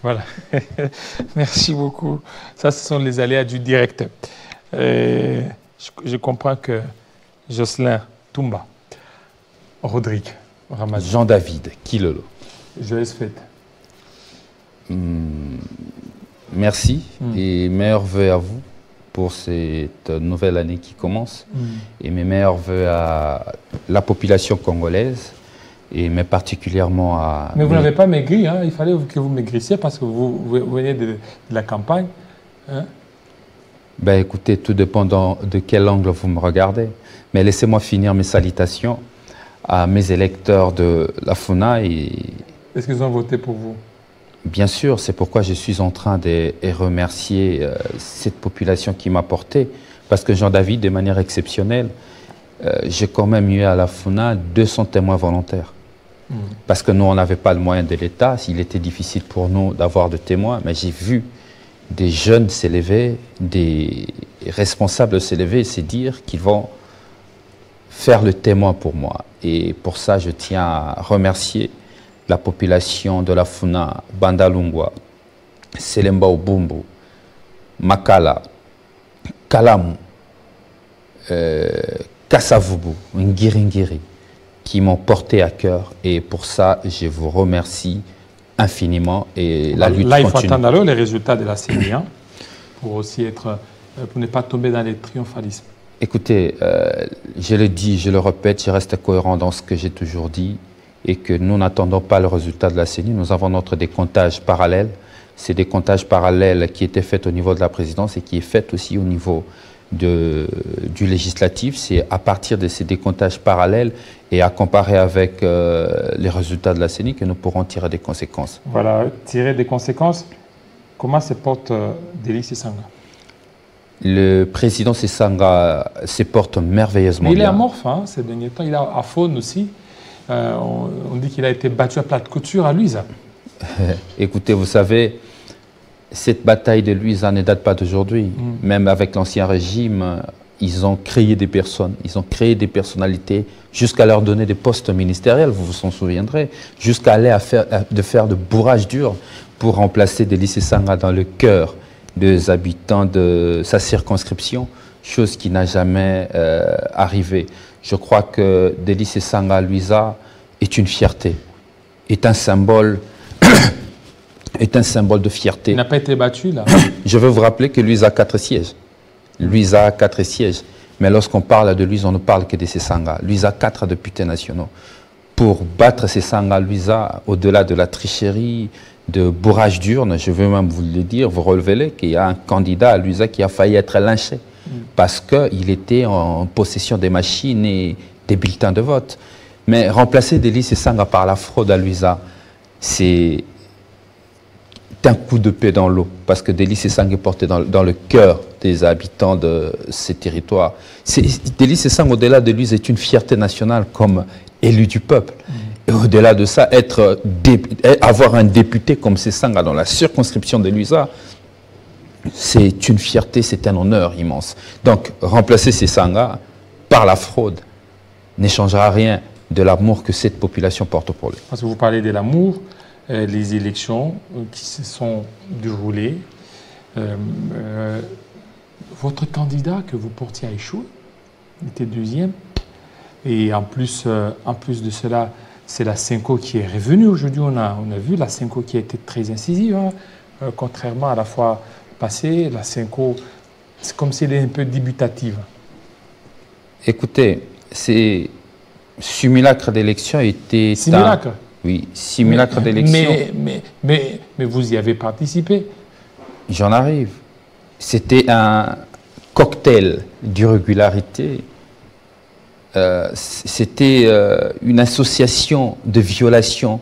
Voilà. Merci beaucoup. Ça, ce sont les aléas du direct. Je comprends que Jocelyn Toumba, Rodrigue Ramadan. Jean-David Kilolo. Joyeuse fête. Merci et meilleurs vœux à vous pour cette nouvelle année qui commence. Et mes meilleurs vœux à la population congolaise et mais particulièrement à... Mais vous n'avez pas maigri, hein? Il fallait que vous maigrissiez parce que vous venez de la campagne. Hein? Ben écoutez, tout dépend de quel angle vous me regardez. Mais laissez-moi finir mes salutations à mes électeurs de la FUNA. Est-ce qu'ils ont voté pour vous? Bien sûr, c'est pourquoi je suis en train de remercier cette population qui m'a porté. Parce que Jean-David, de manière exceptionnelle, j'ai quand même eu à la FUNA 200 témoins volontaires. Parce que nous, on n'avait pas le moyen de l'État. Il était difficile pour nous d'avoir de témoins. Mais j'ai vu des jeunes s'élever, des responsables s'élever et se dire qu'ils vont faire le témoin pour moi. Et pour ça, je tiens à remercier la population de la FUNA, Bandalungwa, Selemba Obumbu, Makala, Kalamu, Kassavubu, Ngiri, qui m'ont porté à cœur. Et pour ça, je vous remercie infiniment. Et la lutte là, il faut continue. attendre alors les résultats de la CENI pour aussi être, pour ne pas tomber dans les triomphalismes. Écoutez, je le dis, je le répète, je reste cohérent dans ce que j'ai toujours dit et que nous n'attendons pas le résultat de la CENI. Nous avons notre décomptage parallèle. C'est des comptages parallèles qui étaient faits au niveau de la présidence et qui est fait aussi au niveau du législatif. C'est à partir de ces décomptages parallèles et à comparer avec les résultats de la CENI que nous pourrons tirer des conséquences. Voilà, tirer des conséquences. Comment se porte Dély Sesanga? Le président Sesanga se porte merveilleusement bien. Il est amorphe hein, ces derniers temps. Il a faune aussi. On dit qu'il a été battu à plate couture à Luiza. Écoutez, vous savez, cette bataille de Luiza ne date pas d'aujourd'hui. Même avec l'ancien régime, ils ont créé des personnes, ils ont créé des personnalités jusqu'à leur donner des postes ministériels, vous vous en souviendrez, jusqu'à aller faire de bourrage dur pour remplacer Dély Sesanga dans le cœur des habitants de sa circonscription, chose qui n'a jamais arrivé. Je crois que Dély Sesanga Luiza est une fierté, est un symbole de fierté. Il n'a pas été battu là. Je veux vous rappeler que Luiza a 4 sièges. Luiza a 4 sièges. Mais lorsqu'on parle de Luiza, on ne parle que de Sesanga. Luiza a 4 députés nationaux. Pour battre Sesanga Luiza, au-delà de la tricherie, de bourrage d'urne, je veux même vous le dire, vous relevez-le, qu'il y a un candidat à Luiza qui a failli être lynché parce qu'il était en possession des machines et des bulletins de vote. Mais remplacer Dély Sesanga par la fraude à Luiza, c'est un coup de paix dans l'eau, parce que Dély Sesanga est porté dans le cœur des habitants de ces territoires. Dély Sesanga, au-delà de Luiza, est une fierté nationale comme élu du peuple. Et au-delà de ça, avoir un député comme Sesanga dans la circonscription de Luiza, c'est une fierté, c'est un honneur immense. Donc, remplacer Sesanga par la fraude ne changera rien de l'amour que cette population porte pour lui. Parce que vous parlez de l'amour, les élections qui se sont déroulées. Votre candidat que vous portiez a échoué, il était deuxième. Et en plus de cela, c'est la Cinco qui est revenue aujourd'hui. On a vu la Cinco qui a été très incisive, hein. Contrairement à la fois passée. La Cinco, c'est comme si elle est un peu débutative. Écoutez, ces simulacres d'élection étaient... Simulacre? Oui, simulacre d'élection. Mais vous y avez participé. J'en arrive. C'était un cocktail d'irrégularité. C'était une association de violation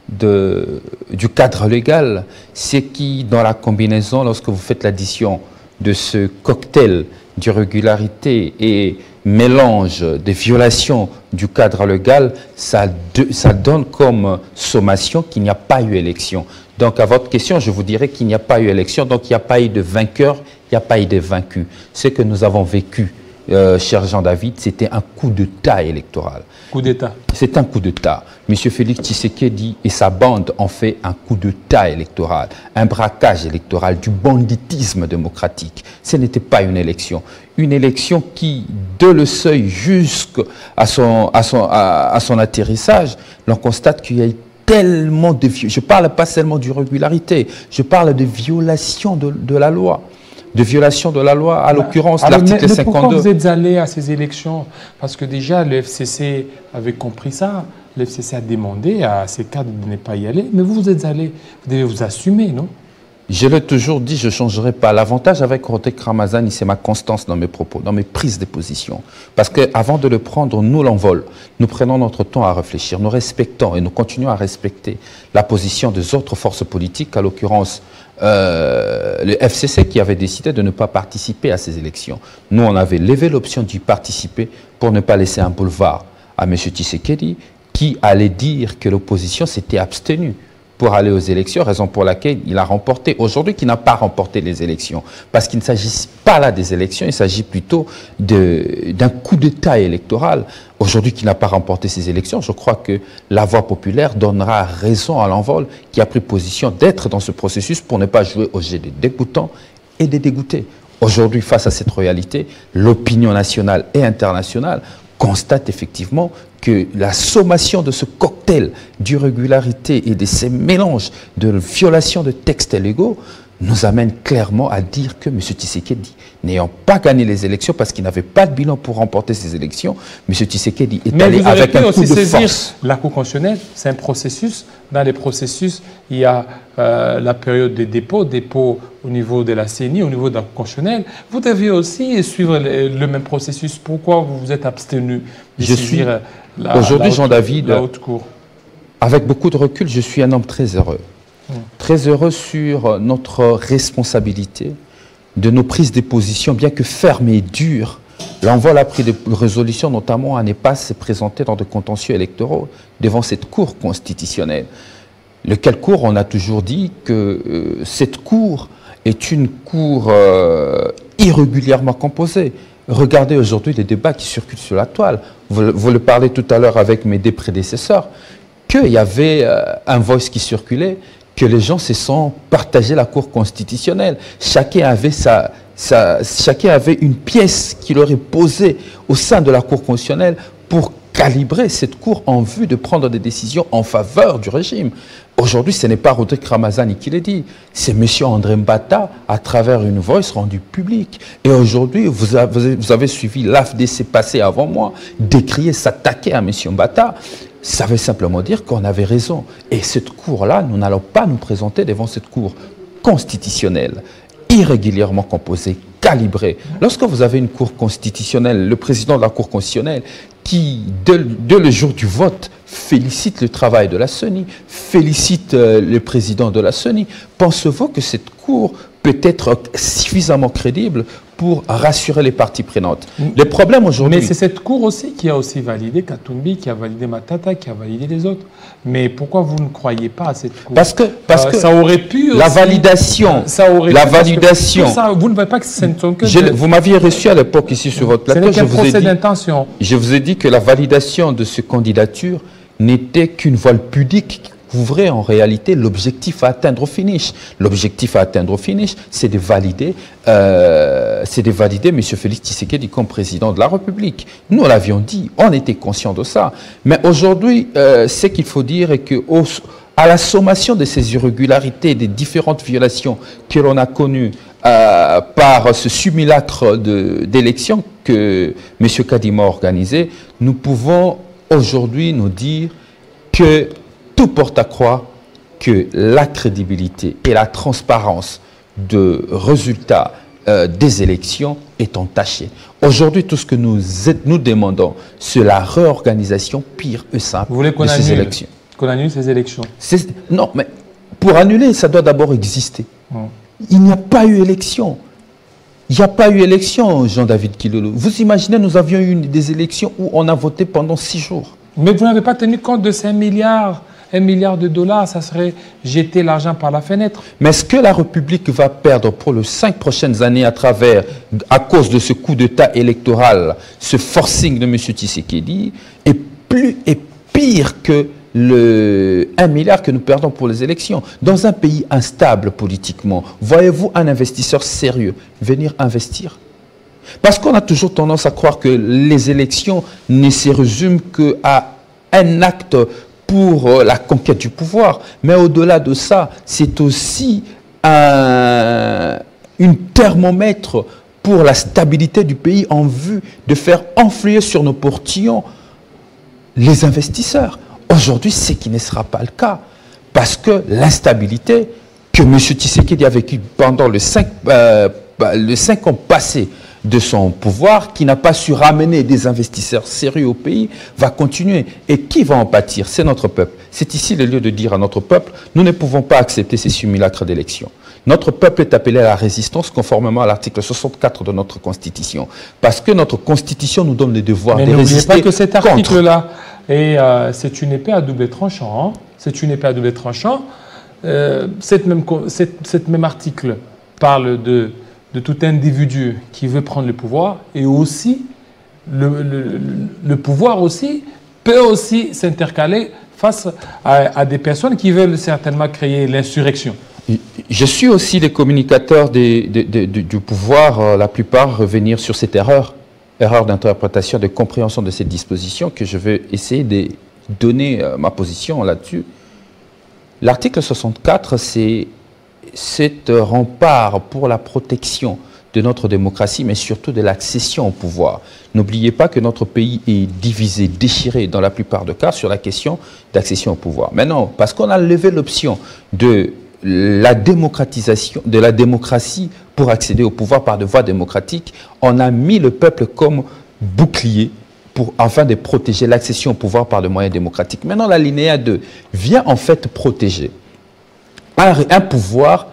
du cadre légal. C'est qui, dans la combinaison, lorsque vous faites l'addition de ce cocktail d'irrégularité et mélange des violations du cadre légal, ça donne comme sommation qu'il n'y a pas eu élection. Donc à votre question, je vous dirais qu'il n'y a pas eu élection, donc il n'y a pas eu de vainqueur, il n'y a pas eu de vaincu. Ce que nous avons vécu cher Jean-David, c'était un coup d'État électoral. Coup d'État. C'est un coup d'État. M. Félix Tshisekedi et sa bande ont fait un coup d'État électoral, un braquage électoral, du banditisme démocratique. Ce n'était pas une élection. Une élection qui, de le seuil jusqu'à son atterrissage, l'on constate qu'il y a eu tellement de... Je ne parle pas seulement d'irrégularité, je parle de violation de la loi. De violation de la loi, à l'occurrence l'article 52. Pourquoi vous êtes allé à ces élections? Parce que déjà, le FCC avait compris ça. Le FCC a demandé à ses cadres de ne pas y aller. Mais vous êtes allé, vous devez vous assumer, non? Je l'ai toujours dit, je ne changerai pas. L'avantage avec Rodrigue Ramazani, c'est ma constance dans mes propos, dans mes prises de position. Parce qu'avant de le prendre, nous l'envol. Nous prenons notre temps à réfléchir. Nous respectons et nous continuons à respecter la position des autres forces politiques, à l'occurrence le FCC qui avait décidé de ne pas participer à ces élections. Nous, on avait levé l'option d'y participer pour ne pas laisser un boulevard à M. Tshisekedi qui allait dire que l'opposition s'était abstenue pour aller aux élections, raison pour laquelle il a remporté. Aujourd'hui, qui n'a pas remporté les élections. Parce qu'il ne s'agit pas là des élections, il s'agit plutôt d'un coup d'État électoral. Aujourd'hui, qui n'a pas remporté ces élections, je crois que la voix populaire donnera raison à l'envol qui a pris position d'être dans ce processus pour ne pas jouer au jeu des dégoûtants et des dégoûtés. Aujourd'hui, face à cette réalité, l'opinion nationale et internationale constate effectivement que la sommation de ce cocktail d'irrégularité et de ces mélanges de violations de textes légaux nous amène clairement à dire que M. Tshisekedi, n'ayant pas gagné les élections parce qu'il n'avait pas de bilan pour remporter ces élections, M. Tshisekedi est allé avec un coup de force. La Cour constitutionnelle, c'est un processus. Dans les processus, il y a la période de dépôt au niveau de la CENI, au niveau de la Cour constitutionnelle. Vous devez aussi suivre le même processus. Pourquoi vous vous êtes abstenu de saisir aujourd'hui, Jean-David, la Haute Cour? Avec beaucoup de recul, je suis un homme très heureux. Très heureux sur notre responsabilité, de nos prises de position, bien que fermes et dures. L'envol a pris des résolutions, notamment à ne pas se présenter dans des contentieux électoraux devant cette Cour constitutionnelle. Lequel cour, on a toujours dit que cette Cour est une Cour irrégulièrement composée. Regardez aujourd'hui les débats qui circulent sur la toile. Vous le parlez tout à l'heure avec mes deux prédécesseurs, qu'il y avait un voice qui circulait, que les gens se sont partagés la Cour constitutionnelle. Chacun avait une pièce qu'il aurait posée au sein de la Cour constitutionnelle pour calibrer cette Cour en vue de prendre des décisions en faveur du régime. Aujourd'hui, ce n'est pas Rodrigue Ramazani qui l'a dit, c'est M. André Mbata à travers une voice rendue publique. Et aujourd'hui, vous avez suivi l'AFDC passer avant moi, décrier, s'attaquer à M. Mbata. Ça veut simplement dire qu'on avait raison. Et cette Cour-là, nous n'allons pas nous présenter devant cette Cour constitutionnelle, irrégulièrement composée, calibrée. Lorsque vous avez une Cour constitutionnelle, le président de la Cour constitutionnelle, qui, dès le jour du vote, félicite le travail de la CENI, félicite le président de la CENI, pensez-vous que cette Cour peut être suffisamment crédible pour rassurer les parties prenantes? Le problème aujourd'hui... Mais c'est cette Cour aussi qui a aussi validé Katumbi, qui a validé Matata, qui a validé les autres. Mais pourquoi vous ne croyez pas à cette Cour? Parce que ça aurait pu aussi, la validation, vous ne voyez pas que ce ne sont que... Vous m'aviez reçu à l'époque ici sur votre plateau, je vous ai dit que la validation de cette candidature n'était qu'une voile pudique qui couvrait en réalité l'objectif à atteindre au finish. L'objectif à atteindre au finish, c'est de valider M. Félix Tshisekedi comme président de la République. Nous l'avions dit, on était conscients de ça. Mais aujourd'hui, ce qu'il faut dire est que à la sommation de ces irrégularités, des différentes violations que l'on a connues par ce simulacre d'élection que M. Kadima a organisé, nous pouvons aujourd'hui nous dire que tout porte à croire que la crédibilité et la transparence de résultats des élections est entachée. Aujourd'hui, tout ce que nous demandons, c'est la réorganisation pire et simple de ces élections. Qu'on annule ces élections? Non, mais pour annuler, ça doit d'abord exister. Il n'y a pas eu élection. Il n'y a pas eu élection, Jean-David Kilolo. Vous imaginez, nous avions eu des élections où on a voté pendant 6 jours. Mais vous n'avez pas tenu compte de 5 milliards 1 milliard de dollars, ça serait jeter l'argent par la fenêtre. Mais est-ce que la République va perdre pour les 5 prochaines années à cause de ce coup d'État électoral, ce forcing de M. Tshisekedi, est pire que le 1 milliard que nous perdons pour les élections? Dans un pays instable politiquement, voyez-vous un investisseur sérieux venir investir? Parce qu'on a toujours tendance à croire que les élections ne se résument qu'à un acte pour la conquête du pouvoir. Mais au-delà de ça, c'est aussi un thermomètre pour la stabilité du pays en vue de faire enfluer sur nos portillons les investisseurs. Aujourd'hui, ce qui ne sera pas le cas. Parce que l'instabilité que M. Tshisekedi a vécue pendant les 5 ans passés de son pouvoir, qui n'a pas su ramener des investisseurs sérieux au pays, va continuer. Et qui va en pâtir? C'est notre peuple. C'est ici le lieu de dire à notre peuple, nous ne pouvons pas accepter ces simulacres d'élections. Notre peuple est appelé à la résistance conformément à l'article 64 de notre Constitution. Parce que notre Constitution nous donne le devoir de résister. Mais n'oubliez pas que cet article-là, c'est une épée à double tranchant. Hein. C'est une épée à double tranchant. Cet même article parle de tout individu qui veut prendre le pouvoir, et aussi le pouvoir aussi peut aussi s'intercaler face à des personnes qui veulent certainement créer l'insurrection. Je suis aussi les communicateurs du pouvoir, la plupart revenir sur cette erreur d'interprétation, de compréhension de cette disposition, que je vais essayer de donner ma position là-dessus. L'article 64, c'est cet rempart pour la protection de notre démocratie, mais surtout de l'accession au pouvoir. N'oubliez pas que notre pays est divisé, déchiré dans la plupart des cas sur la question d'accession au pouvoir. Maintenant, parce qu'on a levé l'option de la démocratisation, de la démocratie pour accéder au pouvoir par des voies démocratiques, on a mis le peuple comme bouclier afin de protéger l'accession au pouvoir par des moyens démocratiques. Maintenant, l'alinéa 2 vient en fait protéger un pouvoir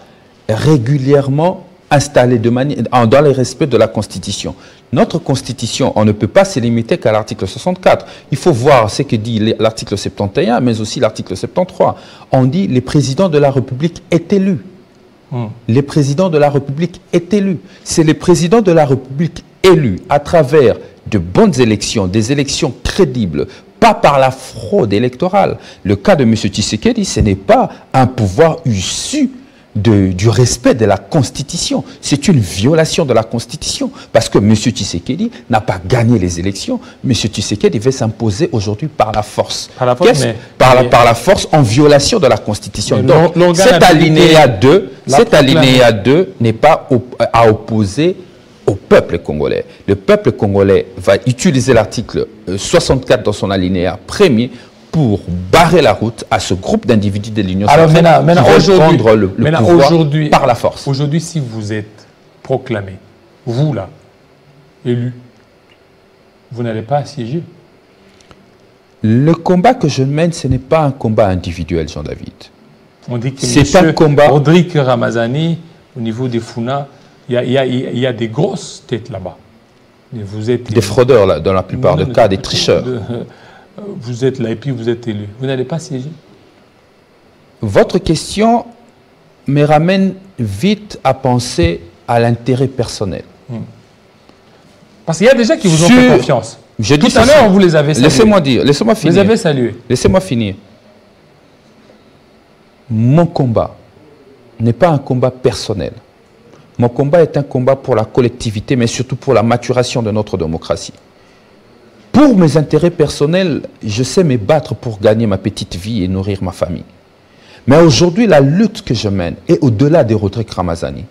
régulièrement installé dans le respect de la Constitution. Notre Constitution, on ne peut pas se limiter qu'à l'article 64. Il faut voir ce que dit l'article 71, mais aussi l'article 73. On dit que le président de la République est élu. Le président de la République est élu. C'est le président de la République élu à travers de bonnes élections, des élections crédibles, pas par la fraude électorale. Le cas de M. Tshisekedi, ce n'est pas un pouvoir issu du respect de la Constitution. C'est une violation de la Constitution. Parce que M. Tshisekedi n'a pas gagné les élections. M. Tshisekedi veut s'imposer aujourd'hui par la force. Par la force, par la force en violation de la Constitution. Donc, cet alinéa 2 n'est pas à opposer au peuple congolais. Le peuple congolais va utiliser l'article 64 dans son alinéa premier pour barrer la route à ce groupe d'individus de l'Union sacrée qui veulent prendre le pouvoir par la force. Aujourd'hui, si vous êtes proclamé, vous là, élu, vous n'allez pas assiéger. Le combat que je mène, ce n'est pas un combat individuel, Jean-David. On dit que c'est un combat. Rodrigue Ramazani, au niveau des Funa, il y a des grosses têtes là-bas. Vous êtes des fraudeurs, là, dans la plupart des cas, des tricheurs. Vous êtes là et puis vous êtes élu. Vous n'allez pas siéger. Votre question me ramène vite à penser à l'intérêt personnel. Parce qu'il y a des gens qui vous ont fait confiance. Tout à l'heure, vous les avez salués. Laissez-moi dire, laissez-moi finir. Vous les avez salués. Laissez-moi finir. Mon combat n'est pas un combat personnel. Mon combat est un combat pour la collectivité, mais surtout pour la maturation de notre démocratie. Pour mes intérêts personnels, je sais me battre pour gagner ma petite vie et nourrir ma famille. Mais aujourd'hui, la lutte que je mène est au-delà des Rodrigue Ramazani.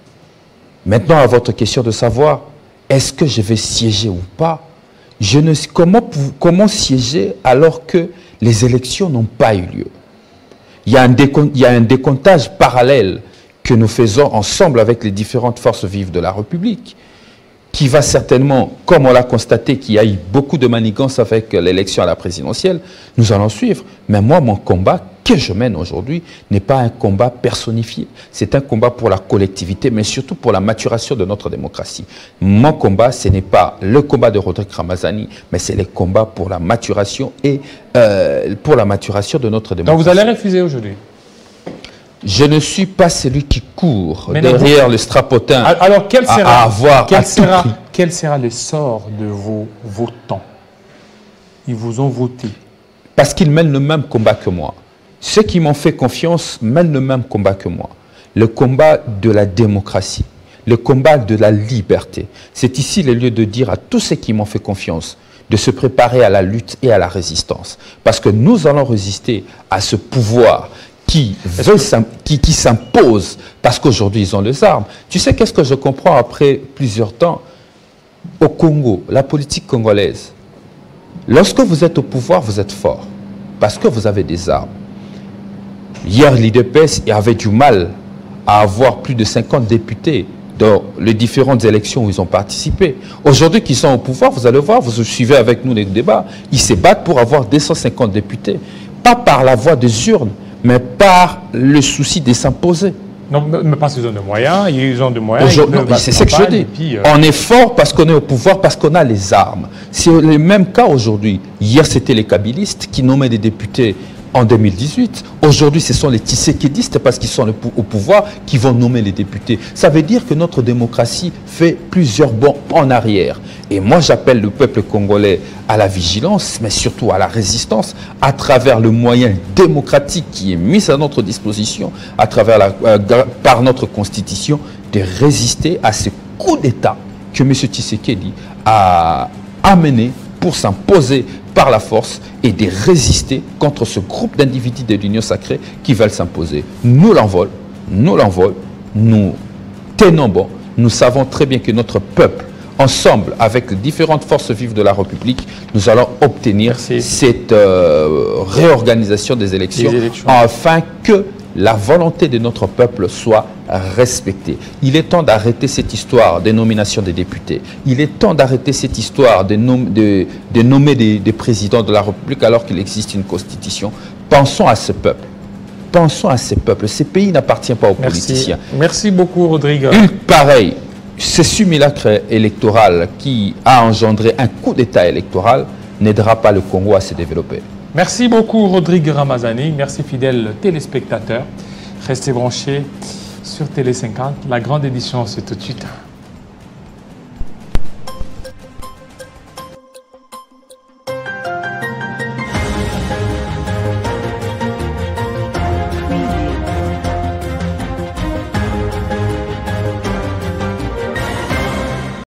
Maintenant, à votre question de savoir, est-ce que je vais siéger ou pas? Comment siéger alors que les élections n'ont pas eu lieu? Il y a un décomptage parallèle que nous faisons ensemble avec les différentes forces vives de la République, qui va certainement, comme on l'a constaté, qu'il y a eu beaucoup de manigances avec l'élection à la présidentielle, nous allons suivre. Mais moi, mon combat que je mène aujourd'hui n'est pas un combat personnifié. C'est un combat pour la collectivité, mais surtout pour la maturation de notre démocratie. Mon combat, ce n'est pas le combat de Rodrigue Ramazani, mais c'est le combat pour la maturation et pour la maturation de notre démocratie. Donc vous allez refuser aujourd'hui? Je ne suis pas celui qui court derrière le strapotin. Alors quel sera le sort de vos votants? Ils vous ont voté. Parce qu'ils mènent le même combat que moi. Ceux qui m'ont fait confiance mènent le même combat que moi. Le combat de la démocratie, le combat de la liberté. C'est ici le lieu de dire à tous ceux qui m'ont fait confiance de se préparer à la lutte et à la résistance. Parce que nous allons résister à ce pouvoir qui s'impose, parce qu'aujourd'hui ils ont les armes. Tu sais qu'est-ce que je comprends après plusieurs temps? Au Congo, la politique congolaise, lorsque vous êtes au pouvoir, vous êtes fort, parce que vous avez des armes. Hier, l'IDPS avait du mal à avoir plus de 50 députés dans les différentes élections où ils ont participé. Aujourd'hui qu'ils sont au pouvoir, vous allez voir, vous suivez avec nous les débats, ils se battent pour avoir 250 députés. Pas par la voie des urnes, mais par le souci de s'imposer. Non, mais parce qu'ils ont des moyens, ils ont des moyens. C'est ce que je dis. On est fort parce qu'on est au pouvoir, parce qu'on a les armes. C'est le même cas aujourd'hui. Hier, c'était les kabylistes qui nommaient des députés en 2018. Aujourd'hui, ce sont les tshisekidistes, parce qu'ils sont au pouvoir, qui vont nommer les députés. Ça veut dire que notre démocratie fait plusieurs bonds en arrière. Et moi, j'appelle le peuple congolais à la vigilance, mais surtout à la résistance, à travers le moyen démocratique qui est mis à notre disposition, à travers par notre constitution, de résister à ce coup d'État que M. Tshisekedi a amené pour s'imposer par la force et de résister contre ce groupe d'individus de l'Union sacrée qui veulent s'imposer. Nous l'envol, nous tenons bon. Nous savons très bien que notre peuple, ensemble avec les différentes forces vives de la République, nous allons obtenir cette réorganisation des élections afin que la volonté de notre peuple soit respectée. Il est temps d'arrêter cette histoire de nomination des députés. Il est temps d'arrêter cette histoire de nommer des présidents de la République alors qu'il existe une constitution. Pensons à ce peuple. Pensons à ce peuple. Ce pays n'appartient pas aux politiciens. Merci beaucoup, Rodrigue. Pareil, ce simulacre électoral qui a engendré un coup d'État électoral n'aidera pas le Congo à se développer. Merci beaucoup, Rodrigue Ramazani. Merci, fidèles téléspectateurs. Restez branchés sur Télé 50. La grande édition, c'est tout de suite.